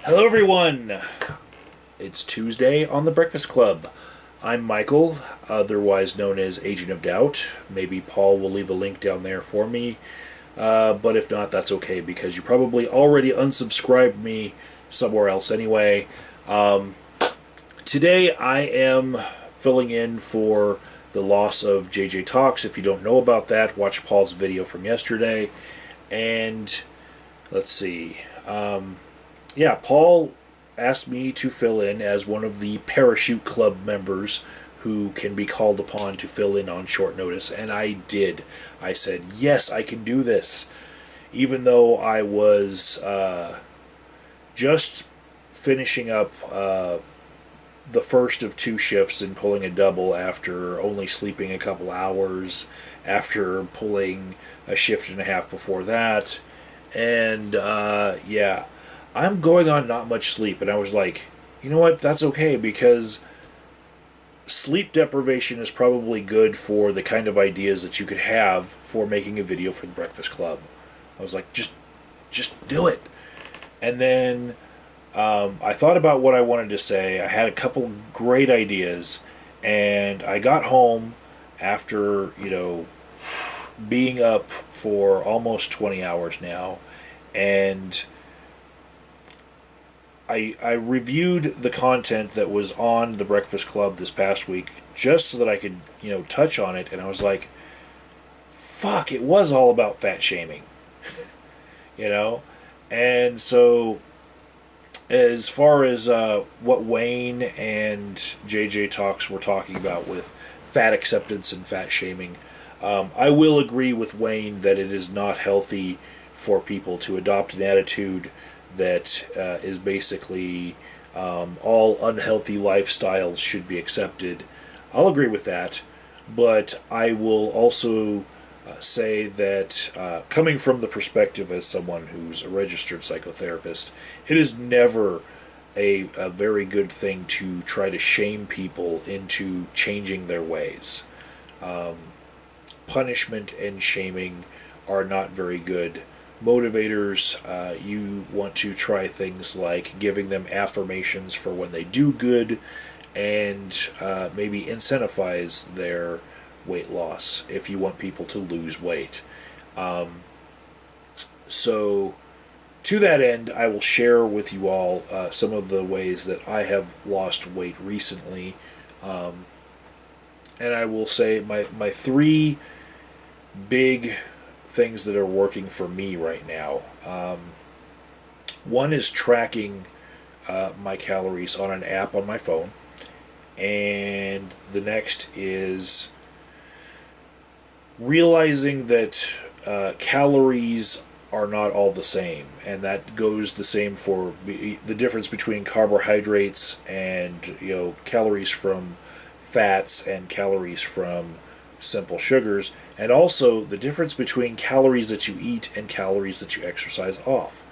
Hello, everyone. It's Tuesday on the Breakfast Club. I'm Michael, otherwise known as Agent of Doubt. Maybe Paul will leave a link down there for me, but if not, that's okay because you probably already unsubscribed me somewhere else anyway. Today I am filling in for the loss of JJ Talks. If you don't know about that, watch Paul's video from yesterday. And let's see. Paul asked me to fill in as one of the Parachute Club members who can be called upon to fill in on short notice, and I did. I said, yes, I can do this. Even though I was just finishing up the first of two shifts and pulling a double after only sleeping a couple hours, after pulling a shift and a half before that. And I'm going on not much sleep, and I was like, you know what, that's okay, because sleep deprivation is probably good for the kind of ideas that you could have for making a video for the Breakfast Club. I was like, just do it. And then I thought about what I wanted to say. I had a couple great ideas, and I got home after, being up for almost 20 hours now, and I reviewed the content that was on the Breakfast Club this past week just so that I could, touch on it, and I was like, fuck, it was all about fat shaming. And so as far as what Wayne and JJ Talks were talking about with fat acceptance and fat shaming, I will agree with Wayne that it is not healthy for people to adopt an attitude that is basically all unhealthy lifestyles should be accepted. I'll agree with that, but I will also say that coming from the perspective as someone who's a registered psychotherapist, it is never a very good thing to try to shame people into changing their ways. Punishment and shaming are not very good motivators. You want to try things like giving them affirmations for when they do good, and maybe incentivize their weight loss if you want people to lose weight. So to that end, I will share with you all some of the ways that I have lost weight recently, and I will say my three big things that are working for me right now. One is tracking my calories on an app on my phone, and the next is realizing that calories are not all the same, and that goes the same for the difference between carbohydrates and calories from fats and calories from simple sugars, and also the difference between calories that you eat and calories that you exercise off.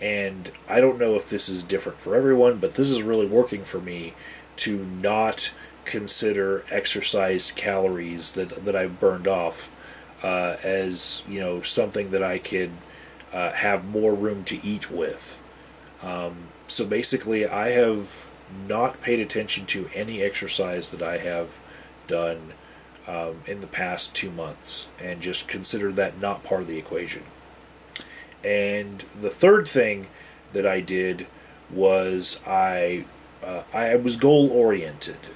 And I don't know if this is different for everyone, but this is really working for me to not consider exercised calories that I've burned off as something that I could have more room to eat with. So basically, I have not paid attention to any exercise that I have done in the past 2 months, and just consider that not part of the equation. And the third thing that I did was I was goal oriented,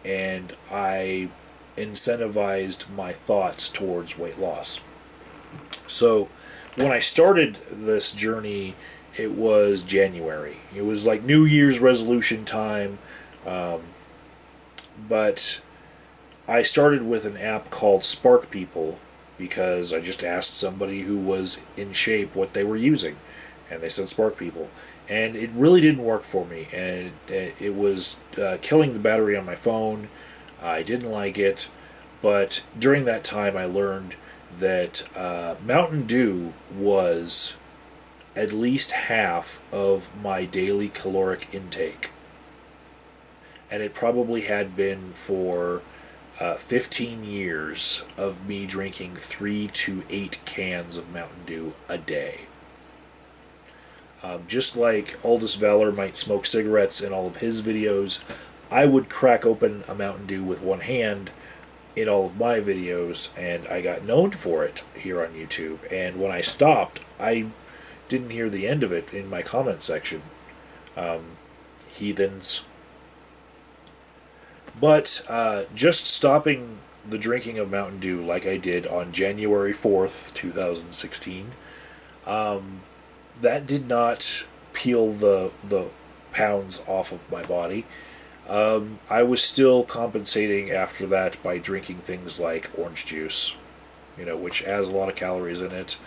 and I incentivized my thoughts towards weight loss. So when I started this journey, it was January. It was like New Year's resolution time, but I started with an app called Spark People because I just asked somebody who was in shape what they were using, and they said Spark People. And it really didn't work for me, and it was killing the battery on my phone. I didn't like it, but during that time I learned that Mountain Dew was at least half of my daily caloric intake. And it probably had been for 15 years of me drinking 3 to 8 cans of Mountain Dew a day. Just like Aldous Valor might smoke cigarettes in all of his videos, I would crack open a Mountain Dew with one hand in all of my videos, and I got known for it here on YouTube. And when I stopped, I didn't hear the end of it in my comment section. Heathens. But just stopping the drinking of Mountain Dew like I did on January 4th, 2016, that did not peel the pounds off of my body. I was still compensating after that by drinking things like orange juice, which has a lot of calories in it.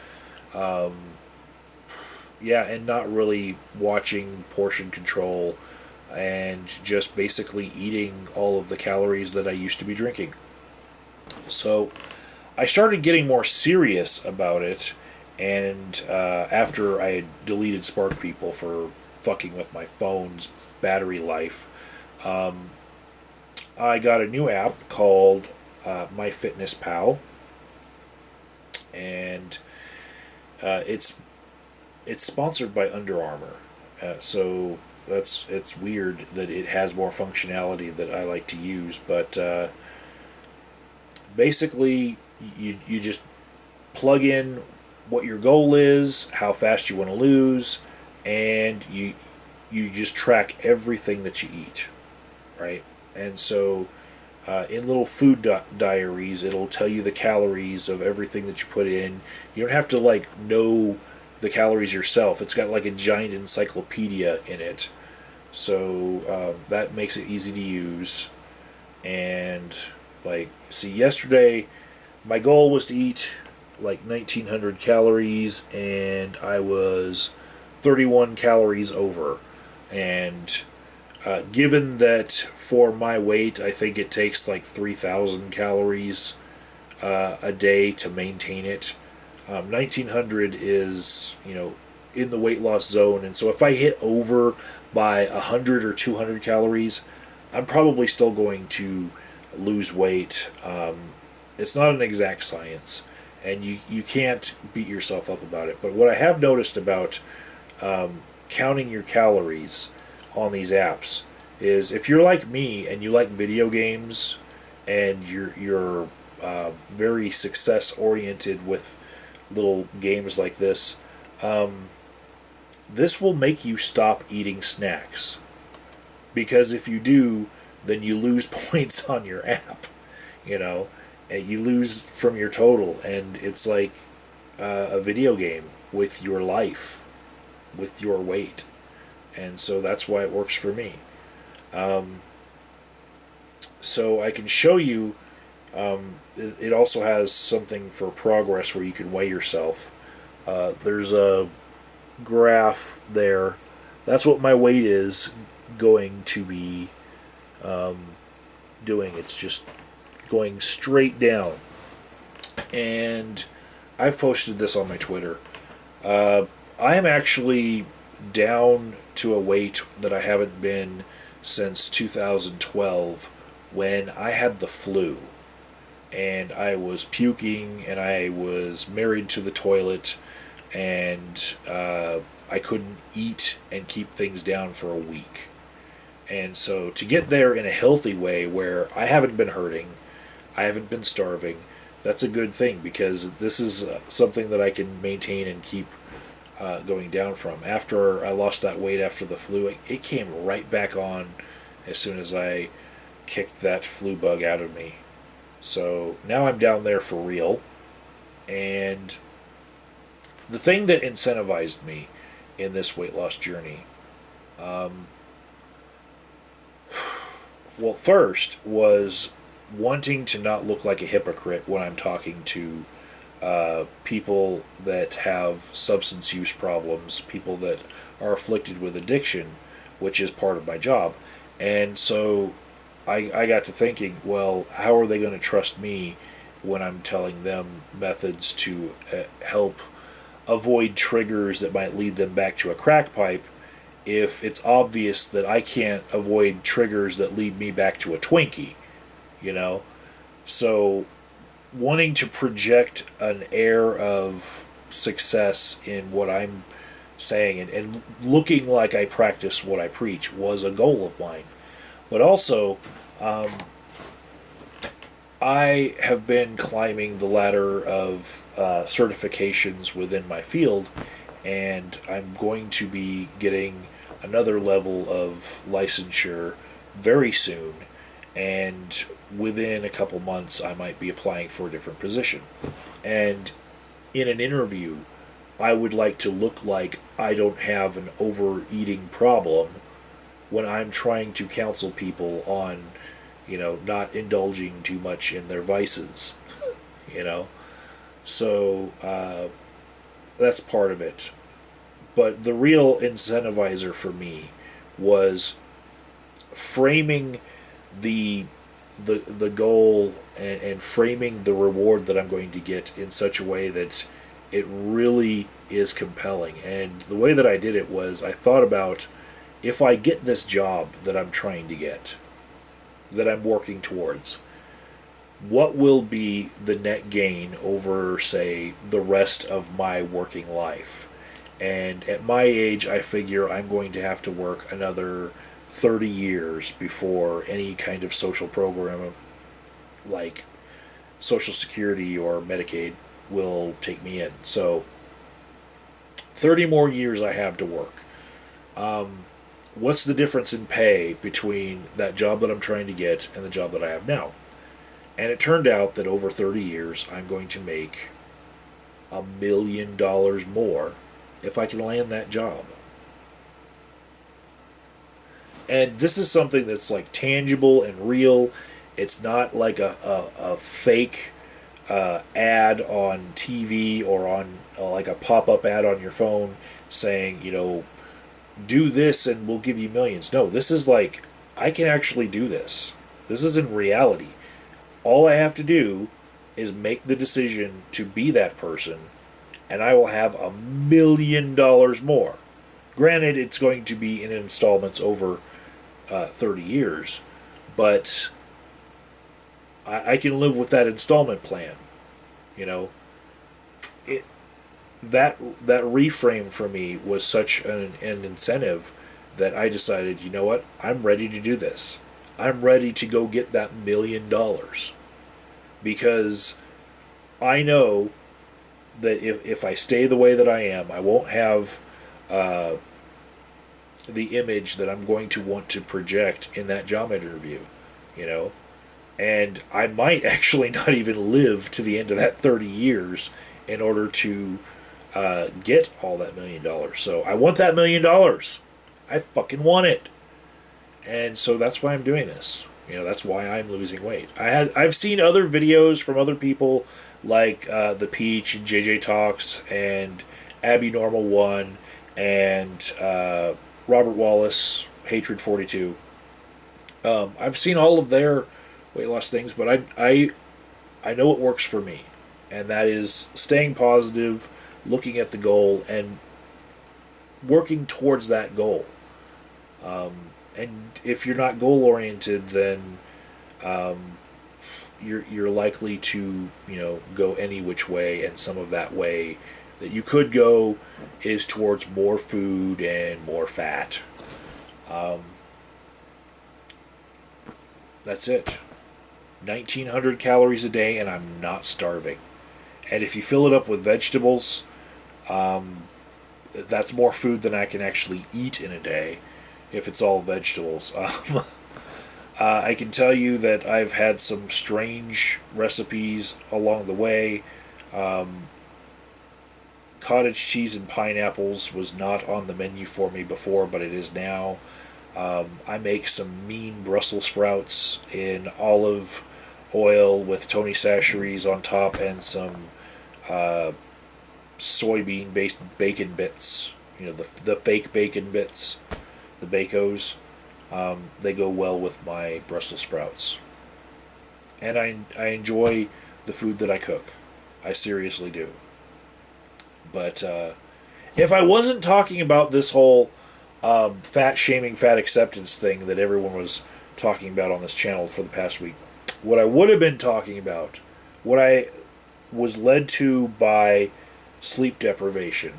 Yeah, and not really watching portion control and just basically eating all of the calories that I used to be drinking. So I started getting more serious about it, and after I had deleted Spark People for fucking with my phone's battery life, I got a new app called MyFitnessPal, and it's sponsored by Under Armour. So it's weird that it has more functionality that I like to use, but basically you just plug in what your goal is, how fast you want to lose, and you just track everything that you eat, right? And so in little food diaries, it'll tell you the calories of everything that you put in. You don't have to know the calories yourself. It's got like a giant encyclopedia in it, so that makes it easy to use. And see, yesterday my goal was to eat 1900 calories, and I was 31 calories over. And given that for my weight, I think it takes 3,000 calories a day to maintain it. 1900 is, in the weight loss zone, and so if I hit over by 100 or 200 calories, I'm probably still going to lose weight. It's not an exact science, and you can't beat yourself up about it. But what I have noticed about counting your calories on these apps is, if you're like me and you like video games and you're very success oriented with little games like this, this will make you stop eating snacks, because if you do, then you lose points on your app, and you lose from your total, and it's like a video game with your life, with your weight. And so that's why it works for me. So I can show you, it also has something for progress where you can weigh yourself. There's a graph there. That's what my weight is going to be doing. It's just going straight down. And I've posted this on my Twitter. I am actually down to a weight that I haven't been since 2012, when I had the flu. And I was puking, and I was married to the toilet, and I couldn't eat and keep things down for a week. And so to get there in a healthy way, where I haven't been hurting, I haven't been starving, that's a good thing, because this is something that I can maintain and keep going down from. After I lost that weight after the flu, it came right back on as soon as I kicked that flu bug out of me. So now I'm down there for real. And the thing that incentivized me in this weight loss journey, well, first was wanting to not look like a hypocrite when I'm talking to people that have substance use problems, people that are afflicted with addiction, which is part of my job. And so I got to thinking, well, how are they going to trust me when I'm telling them methods to help avoid triggers that might lead them back to a crack pipe, if it's obvious that I can't avoid triggers that lead me back to a Twinkie, So wanting to project an air of success in what I'm saying, and looking like I practice what I preach was a goal of mine. But also, um, I have been climbing the ladder of certifications within my field, and I'm going to be getting another level of licensure very soon. And within a couple months, I might be applying for a different position. And in an interview, I would like to look like I don't have an overeating problem when I'm trying to counsel people on, not indulging too much in their vices, you know? So that's part of it. But the real incentivizer for me was framing the the goal and framing the reward that I'm going to get in such a way that it really is compelling. And the way that I did it was I thought about, if I get this job that I'm trying to get, that I'm working towards, what will be the net gain over, say, the rest of my working life? And at my age, I figure I'm going to have to work another 30 years before any kind of social program like Social Security or Medicaid will take me in. So 30 more years I have to work. What's the difference in pay between that job that I'm trying to get and the job that I have now? And it turned out that over 30 years, I'm going to make $1 million more if I can land that job. And this is something that's like tangible and real. It's not like a fake ad on TV or on like a pop-up ad on your phone saying, do this and we'll give you millions. No, this is like, I can actually do this. This is in reality. All I have to do is make the decision to be that person, and I will have $1 million more. Granted, it's going to be in installments over 30 years, but I can live with that installment plan. That reframe for me was such an incentive that I decided, you know what, I'm ready to do this. I'm ready to go get that $1 million, because I know that if I stay the way that I am, I won't have the image that I'm going to want to project in that job interview, and I might actually not even live to the end of that 30 years in order to get all that $1 million. So I want that $1 million. I fucking want it. And so that's why I'm doing this. That's why I'm losing weight. I've seen other videos from other people like The Peach and JJ Talks and Abby Normal 1 and Robert Wallace, Hatred 42. I've seen all of their weight loss things, but I know what works for me. And that is staying positive, looking at the goal, and working towards that goal. And if you're not goal oriented, then you're likely to go any which way, and some of that way that you could go is towards more food and more fat. That's it. 1,900 calories a day, and I'm not starving. And if you fill it up with vegetables, that's more food than I can actually eat in a day if it's all vegetables. I can tell you that I've had some strange recipes along the way. Cottage cheese and pineapples was not on the menu for me before, but it is now. I make some mean Brussels sprouts in olive oil with Tony Chachere's on top and some soybean-based bacon bits. The fake bacon bits, the Bacos. They go well with my Brussels sprouts. And I enjoy the food that I cook. I seriously do. But if I wasn't talking about this whole fat shaming, fat acceptance thing that everyone was talking about on this channel for the past week, what I would have been talking about, what I was led to by sleep deprivation,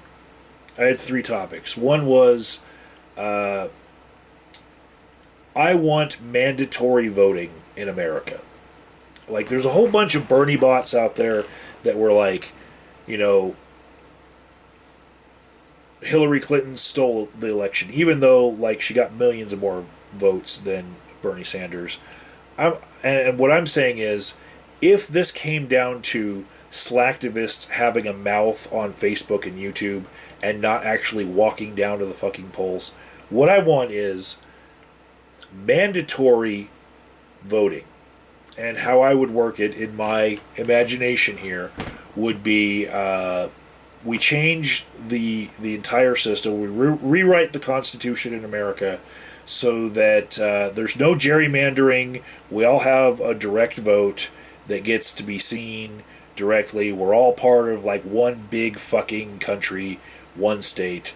I had three topics. One was I want mandatory voting in America. Like, there's a whole bunch of Bernie bots out there that were like, you know, Hillary Clinton stole the election, even though like she got millions of more votes than Bernie Sanders. And what I'm saying is, if this came down to slacktivists having a mouth on Facebook and YouTube and not actually walking down to the fucking polls, what I want is mandatory voting. And how I would work it in my imagination here would be we change the entire system. We rewrite the Constitution in America so that there's no gerrymandering. We all have a direct vote that gets to be seen directly. We're all part of like one big fucking country, one state,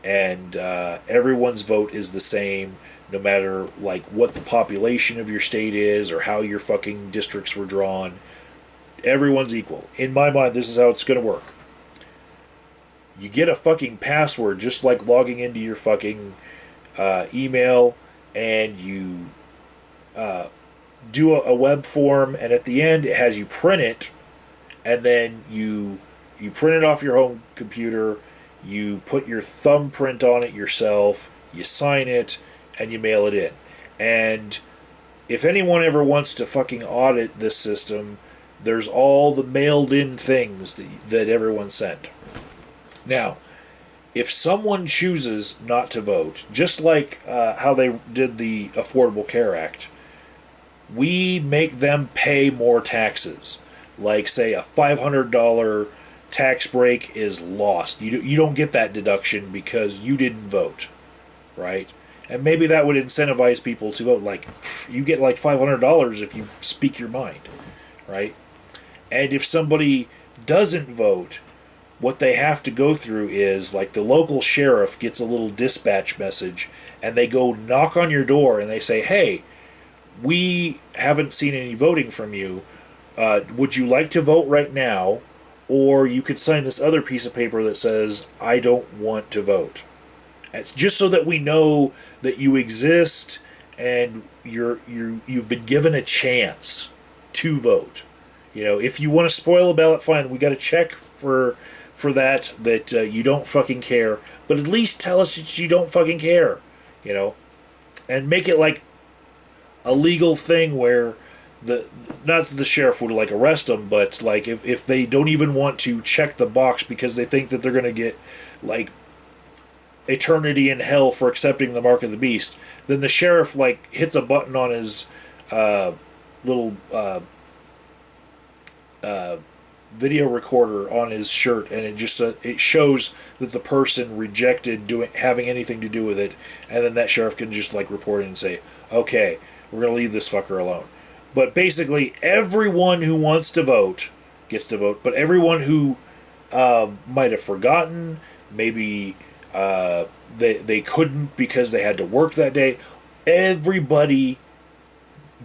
and everyone's vote is the same, no matter like what the population of your state is or how your fucking districts were drawn. Everyone's equal. In my mind, this is how it's going to work. You get a fucking password just like logging into your fucking email, and you do a web form, and at the end it has you print it, and then you print it off your home computer, you put your thumbprint on it yourself, you sign it, and you mail it in. And if anyone ever wants to fucking audit this system, there's all the mailed in things that everyone sent. Now, if someone chooses not to vote, just like how they did the Affordable Care Act, we make them pay more taxes. Like, say, a $500 tax break is lost. You don't get that deduction because you didn't vote, right? And maybe that would incentivize people to vote. Like, you get like $500 if you speak your mind, right? And if somebody doesn't vote, what they have to go through is, like, the local sheriff gets a little dispatch message, and they go knock on your door, and they say, hey, we haven't seen any voting from you. Would you like to vote right now? Or you could sign this other piece of paper that says, I don't want to vote. It's just so that we know that you exist and you've been given a chance to vote. You know, if you want to spoil a ballot, fine. We got to check for that you don't fucking care. But at least tell us that you don't fucking care. You know, and make it like a legal thing where not the sheriff would like arrest them, but like if they don't even want to check the box because they think that they're going to get like eternity in hell for accepting the mark of the beast, then the sheriff like hits a button on his little video recorder on his shirt, and it shows that the person rejected having anything to do with it, and then that sheriff can just like report it and say, okay, we're going to leave this fucker alone. But basically, everyone who wants to vote gets to vote, but everyone who might have forgotten, maybe they couldn't because they had to work that day, everybody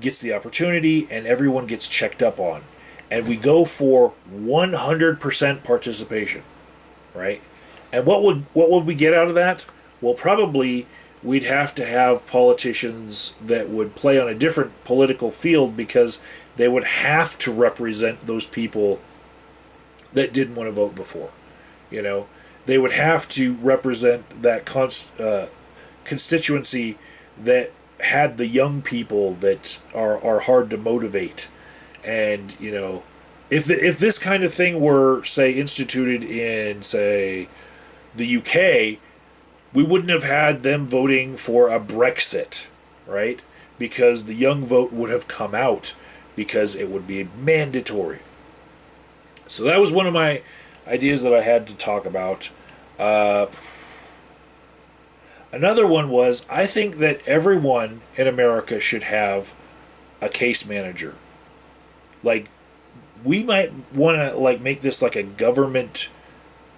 gets the opportunity, and everyone gets checked up on. And we go for 100% participation, right? And what would we get out of that? Well, probably we'd have to have politicians that would play on a different political field because they would have to represent those people that didn't want to vote before. You know, they would have to represent that constituency that had the young people that are hard to motivate. And, you know, if this kind of thing were, say, instituted in, say, the UK, we wouldn't have had them voting for a Brexit, right? Because the young vote would have come out because it would be mandatory. So that was one of my ideas that I had to talk about. Another one was, I think that everyone in America should have a case manager. Like, we might want to like make this like a government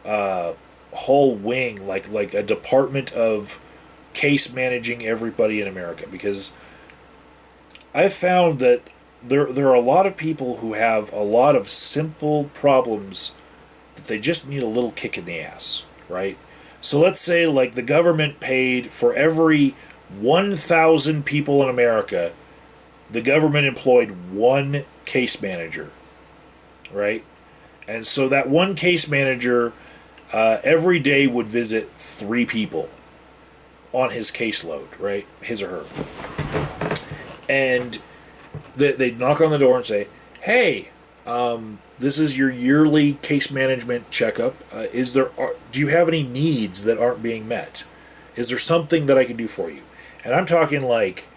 whole wing, like a department of case managing everybody in America, because I've found that there are a lot of people who have a lot of simple problems that they just need a little kick in the ass, right? So let's say like the government paid for every 1,000 people in America, the government employed one case manager, right? And so that one case manager every day would visit 3 people on his caseload, right? His or her. And they'd knock on the door and say, hey, this is your yearly case management checkup. Do you have any needs that aren't being met? Is there something that I can do for you? And I'm talking like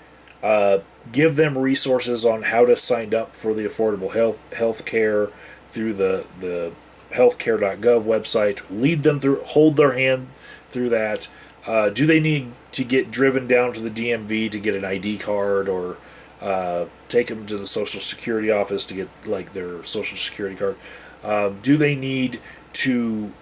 give them resources on how to sign up for the affordable health care through the healthcare.gov website. Lead them through, hold their hand through that. Do they need to get driven down to the DMV to get an ID card, or take them to the Social Security office to get like their Social Security card? Do they need to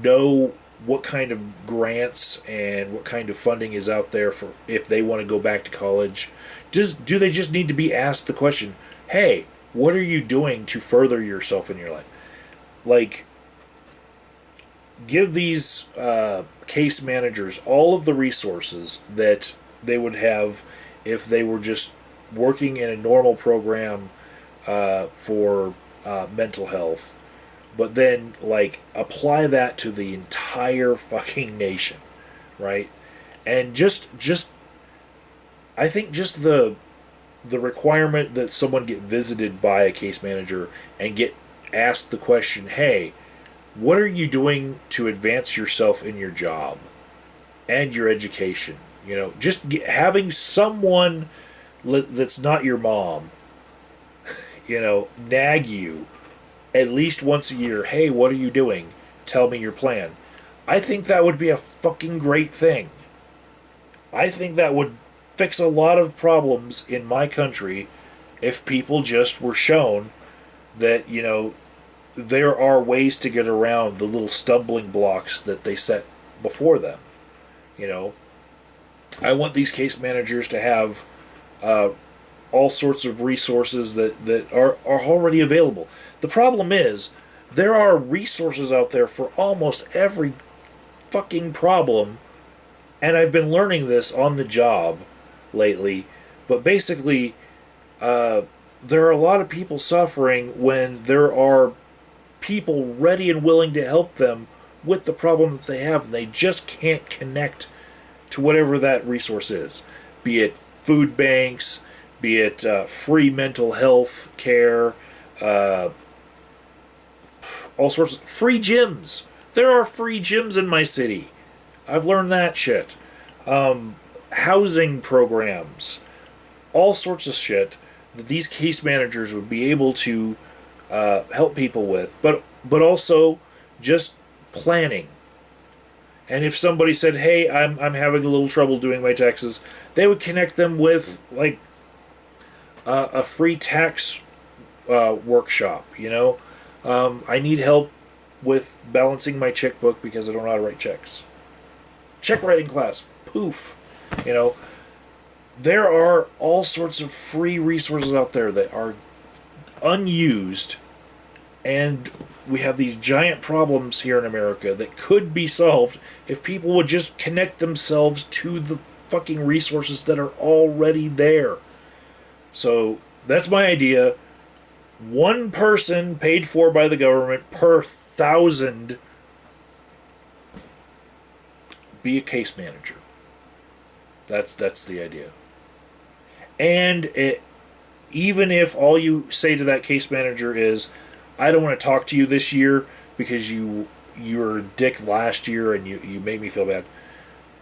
know what kind of grants and what kind of funding is out there for if they want to go back to college? Do they just need to be asked the question, hey, what are you doing to further yourself in your life? Like, give these case managers all of the resources that they would have if they were just working in a normal program for mental health, but then like apply that to the entire fucking nation, right? And just I think just the requirement that someone get visited by a case manager and get asked the question, hey, what are you doing to advance yourself in your job and your education? You know, just having someone that's not your mom, you know, nag you at least once a year. Hey, what are you doing? Tell me your plan. I think that would be a fucking great thing. I think that would fix a lot of problems in my country if people just were shown that, you know, there are ways to get around the little stumbling blocks that they set before them. You know, I want these case managers to have all sorts of resources that are already available. The problem is, there are resources out there for almost every fucking problem, and I've been learning this on the job lately, but basically, there are a lot of people suffering when there are people ready and willing to help them with the problem that they have, and they just can't connect to whatever that resource is. Be it food banks, be it free mental health care, all sorts of free gyms. There are free gyms in my city. I've learned that shit. Housing programs, all sorts of shit that these case managers would be able to help people with, but also just planning. And if somebody said, "Hey, I'm having a little trouble doing my taxes," they would connect them with like a free tax workshop. You know, I need help with balancing my checkbook because I don't know how to write checks. Check writing class. Poof. You know, there are all sorts of free resources out there that are unused, and we have these giant problems here in America that could be solved if people would just connect themselves to the fucking resources that are already there. So that's my idea. One person paid for by the government per 1,000 be a case manager. That's the idea. And even if all you say to that case manager is, I don't want to talk to you this year because you were a dick last year and you made me feel bad.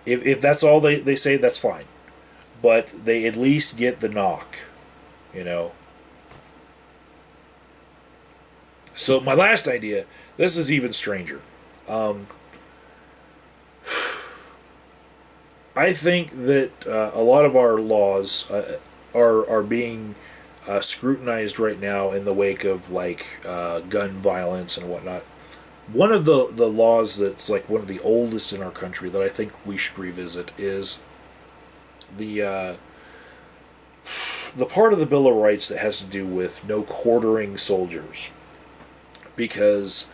If that's all they say, that's fine. But they at least get the knock, you know. So my last idea, this is even stranger. I think that a lot of our laws are being scrutinized right now in the wake of like gun violence and whatnot. One of the laws that's like one of the oldest in our country that I think we should revisit is the part of the Bill of Rights that has to do with no quartering soldiers. Because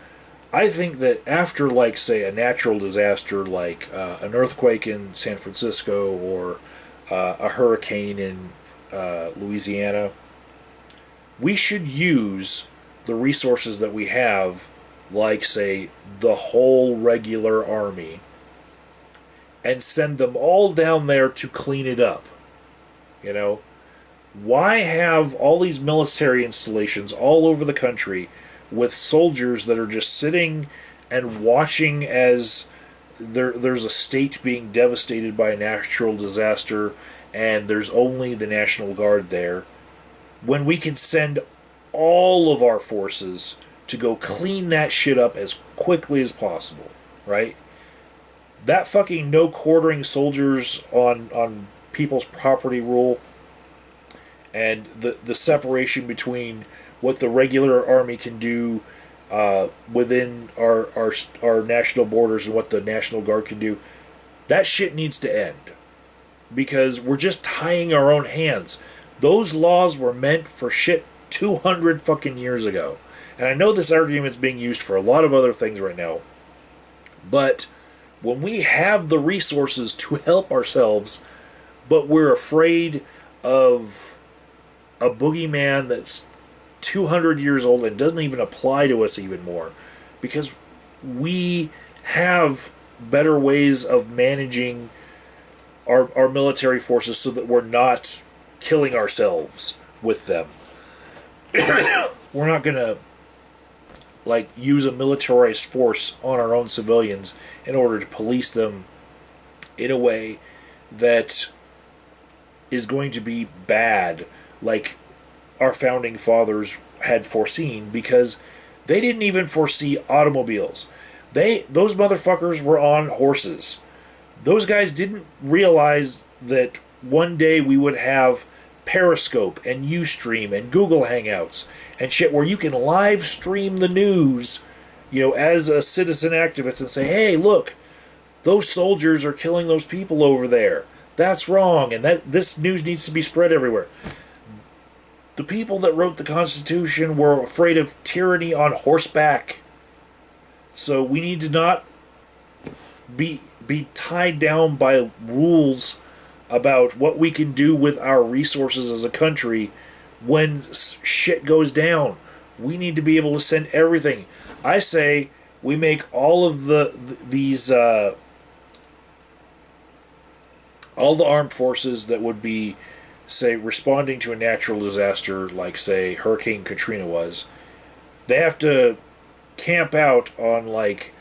I think that after, like, say, a natural disaster like an earthquake in San Francisco or a hurricane in Louisiana, we should use the resources that we have, like, say, the whole regular army, and send them all down there to clean it up. You know? Why have all these military installations all over the country with soldiers that are just sitting and watching as there's a state being devastated by a natural disaster and there's only the National Guard there, when we can send all of our forces to go clean that shit up as quickly as possible, right? That fucking no quartering soldiers on people's property rule, and the separation between what the regular army can do within our national borders and what the National Guard can do, that shit needs to end. Because we're just tying our own hands. Those laws were meant for shit 200 fucking years ago. And I know this argument's being used for a lot of other things right now. But when we have the resources to help ourselves, but we're afraid of a boogeyman that's 200 years old and doesn't even apply to us even more, because we have better ways of managing our military forces so that we're not killing ourselves with them. We're not going to, like, use a militarized force on our own civilians in order to police them in a way that is going to be bad, like our founding fathers had foreseen, because they didn't even foresee automobiles. Those motherfuckers were on horses. Those guys didn't realize that one day we would have Periscope and Ustream and Google Hangouts and shit where you can live stream the news, as a citizen activist, and say, hey, look, those soldiers are killing those people over there. That's wrong, and this news needs to be spread everywhere. The people that wrote the Constitution were afraid of tyranny on horseback. So we need to not be tied down by rules about what we can do with our resources as a country when shit goes down. We need to be able to send everything. I say we make all of these all the armed forces that would be, say, responding to a natural disaster like, say, Hurricane Katrina was. They have to camp out on, like,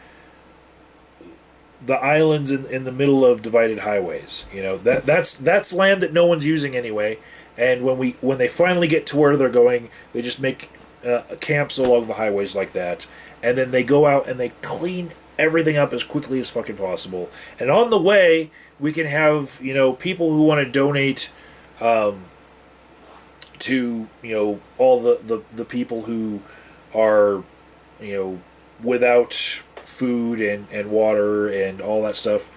the islands in the middle of divided highways. That's land that no one's using anyway. And when they finally get to where they're going, they just make camps along the highways like that, and then they go out and they clean everything up as quickly as fucking possible. And on the way, we can have people who want to donate to all the people who are without food and water and all that stuff.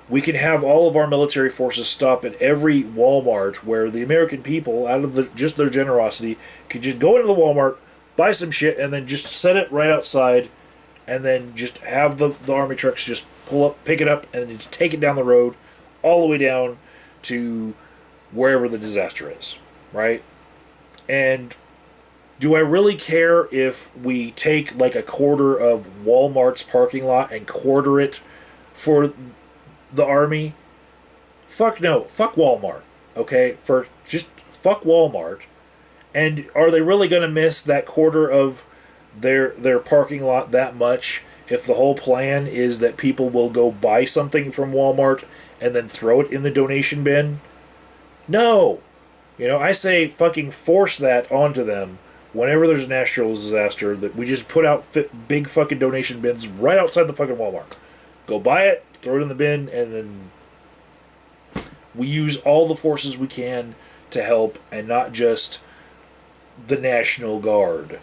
We can have all of our military forces stop at every Walmart where the American people, out of just their generosity, can just go into the Walmart, buy some shit, and then just set it right outside, and then just have the army trucks just pull up, pick it up, and just take it down the road all the way down to wherever the disaster is, right? And do I really care if we take like a quarter of Walmart's parking lot and quarter it for the army? Fuck no. Fuck Walmart. Okay? Just fuck Walmart. And are they really going to miss that quarter of their parking lot that much if the whole plan is that people will go buy something from Walmart and then throw it in the donation bin? No. I say fucking force that onto them. Whenever there's a natural disaster, that we just put out big fucking donation bins right outside the fucking Walmart. Go buy it, throw it in the bin, and then we use all the forces we can to help, and not just the National Guard,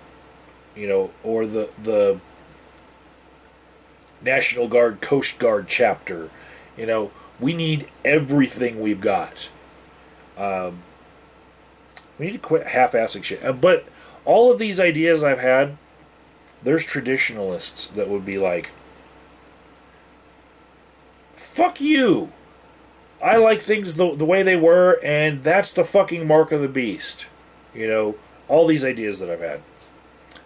or the National Guard Coast Guard chapter. We need everything we've got. We need to quit half-assing shit. But all of these ideas I've had, there's traditionalists that would be like, fuck you. I like things the way they were, and that's the fucking mark of the beast. You know, all these ideas that I've had.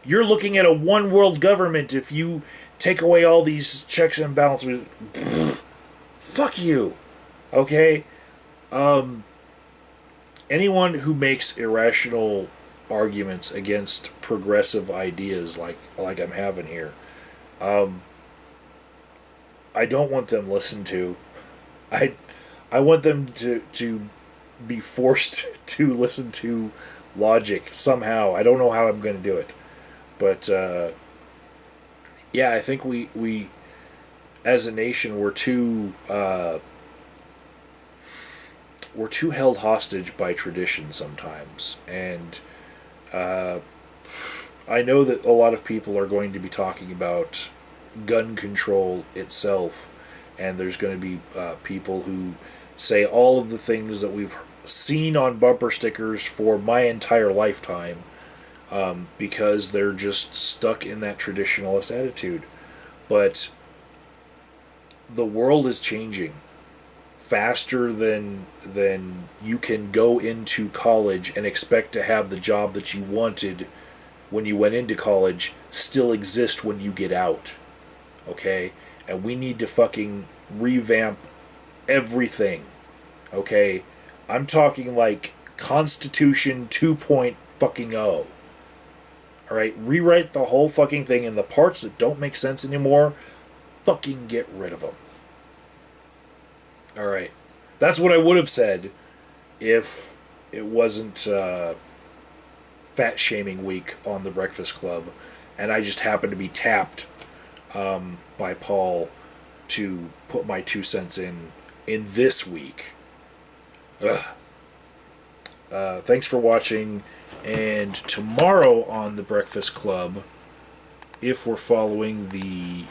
You're looking at a one world government if you take away all these checks and balances. Fuck you. Okay? Anyone who makes irrational arguments against progressive ideas like I'm having here, I don't want them listened to. I I want them to be forced to listen to logic somehow. I don't know how I'm going to do it, but yeah, I think we as a nation we're too held hostage by tradition sometimes, and I know that a lot of people are going to be talking about gun control itself, and there's going to be people who say all of the things that we've seen on bumper stickers for my entire lifetime, because they're just stuck in that traditionalist attitude. But the world is changing faster than you can go into college and expect to have the job that you wanted when you went into college still exist when you get out. Okay? And we need to fucking revamp everything. Okay? I'm talking like Constitution 2.0 fucking O. Alright? Rewrite the whole fucking thing, and the parts that don't make sense anymore, fucking get rid of them. Alright. That's what I would have said if it wasn't fat shaming week on the Breakfast Club, and I just happened to be tapped by Paul to put my 2 cents in this week. Ugh. Thanks for watching, and tomorrow on the Breakfast Club, if we're following the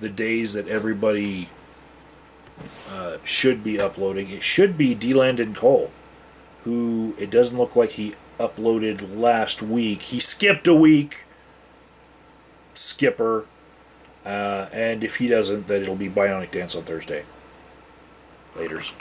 days that everybody should be uploading, it should be D-Landon Cole, who it doesn't look like he uploaded last week. He skipped a week. Skipper. And if he doesn't, then it'll be Bionic Dance on Thursday. Laters.